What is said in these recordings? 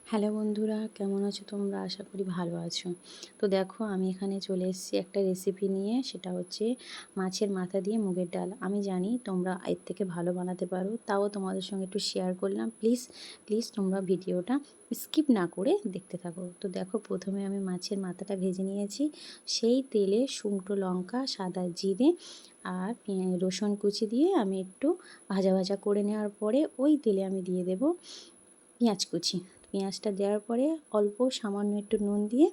Hello বন্ধুরা, কেমন আছো তোমরা? আশা করি ভালো আছো। তো দেখো, আমি এখানে চলে এসেছি একটা রেসিপি নিয়ে। সেটা হচ্ছে মাছের মাথা দিয়ে মুগের ডাল। আমি জানি তোমরা এর থেকে ভালো বানাতে পারো, তাও তোমাদের সঙ্গে একটু শেয়ার করলাম। প্লিজ প্লিজ তোমরা ভিডিওটা স্কিপ না করে দেখতে থাকো। তো দেখো, প্রথমে আমি মাছের মাথাটা ভেজে নিয়েছি। সেই তেলে শুকনো লঙ্কা, সাদা জিরে আর রসুন কুচি দিয়ে আমি একটু ভাজা ভাজা করে নেওয়ার পরে ওই তেলে আমি দিয়ে দেবো পেঁয়াজ কুচি। পেঁয়াজটা দেওয়ার পরে অল্প সামান্য একটু নুন দিয়ে,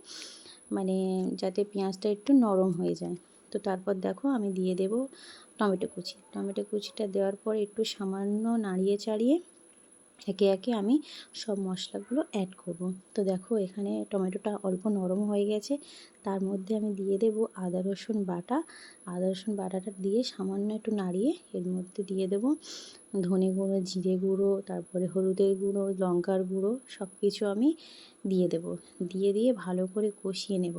মানে যাতে পেঁয়াজটা একটু নরম হয়ে যায়। তো তারপর দেখো, আমি দিয়ে দেব টমেটো কুচি। টমেটো কুচিটা দেওয়ার পরে একটু সামান্য নাড়িয়ে চাড়িয়ে একে একে আমি সব মশলাগুলো অ্যাড করব। তো দেখো, এখানে টমেটোটা অল্প নরম হয়ে গেছে। তার মধ্যে আমি দিয়ে দেব আদা রসুন বাটা। আদা রসুন বাটাটা দিয়ে সামান্য একটু নাড়িয়ে এর মধ্যে দিয়ে দেব ধনে গুঁড়ো, জিরে গুঁড়ো, তারপরে হলুদের গুঁড়ো, লঙ্কার গুঁড়ো সব কিছু আমি দিয়ে ভালো করে কষিয়ে নেব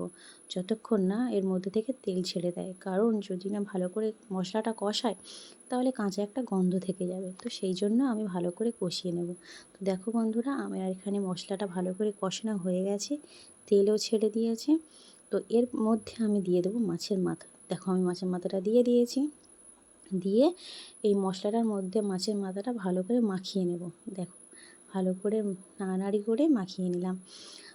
যতক্ষণ না এর মধ্যে থেকে তেল ছেড়ে দেয়। কারণ যদি না ভালো করে মশলাটা কষায় তাহলে কাঁচা একটা গন্ধ থেকে যাবে। তো সেই জন্য আমি ভালো করে কষিয়ে নেব। তো দেখো বন্ধুরা, আমার এখানে মশলাটা ভালো করে কষানো হয়ে গেছে, তেলও ছেড়ে দিয়েছে। তো এর মধ্যে আমি দিয়ে দেবো মাছের মাথা। দেখো, আমি মাছের মাথাটা দিয়ে দিয়েছি। দিয়ে এই মশলাটার মধ্যে মাছের মাথাটা ভালো করে মাখিয়ে নেব। দেখো, ভালো করে নাড়ানাড়ি করে মাখিয়ে নিলাম।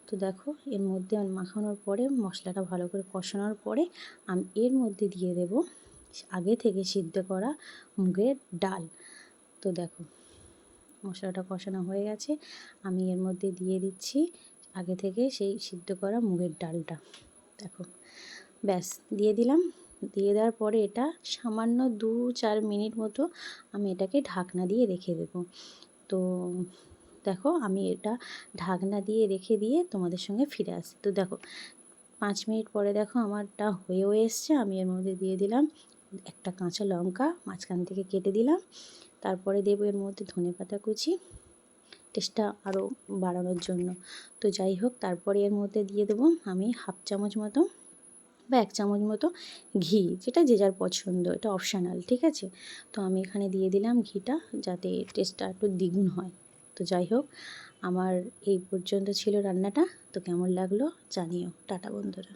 তো দেখো, এর মধ্যে মাখানোর পরে মশলাটা ভালো করে কষানোর পরে আমি এর মধ্যে দিয়ে দেব আগে থেকে সিদ্ধ করা মুগের ডাল। তো দেখো, মশলাটা কষানো হয়ে গেছে। আমি এর মধ্যে দিয়ে দিচ্ছি আগে থেকে সেই সিদ্ধ করা মুগের ডালটা। দেখো, ব্যাস দিয়ে দিলাম। দিয়ে দেওয়ার পরে এটা সামান্য 2-4 মিনিট মতো আমি এটাকে ঢাকনা দিয়ে রেখে দেব। তো দেখো, আমি এটা ঢাকনা দিয়ে রেখে দিয়ে তোমাদের সঙ্গে ফিরে আসি। তো দেখো, 5 মিনিট পরে দেখো আমারটা হয়েও এসছে। আমি এর মধ্যে দিয়ে দিলাম একটা কাঁচা লঙ্কা মাঝখান থেকে কেটে দিলাম। তারপরে দেবো এর মধ্যে ধনেপাতা কুচি, টেস্টটা আরও বাড়ানোর জন্য। তো যাই হোক, তারপরে এর মধ্যে দিয়ে দেবো আমি হাফ চামচ মতো বা 1 চামচ মতো ঘি, যেটা যে যার পছন্দ, এটা অপশানাল, ঠিক আছে? তো আমি এখানে দিয়ে দিলাম ঘিটা, যাতে টেস্টটা একটু দ্বিগুণ হয়। তো যাই হোক, আমার এই পর্যন্ত ছিল রান্নাটা। তো কেমন লাগলো জানিও। টাটা বন্ধুরা।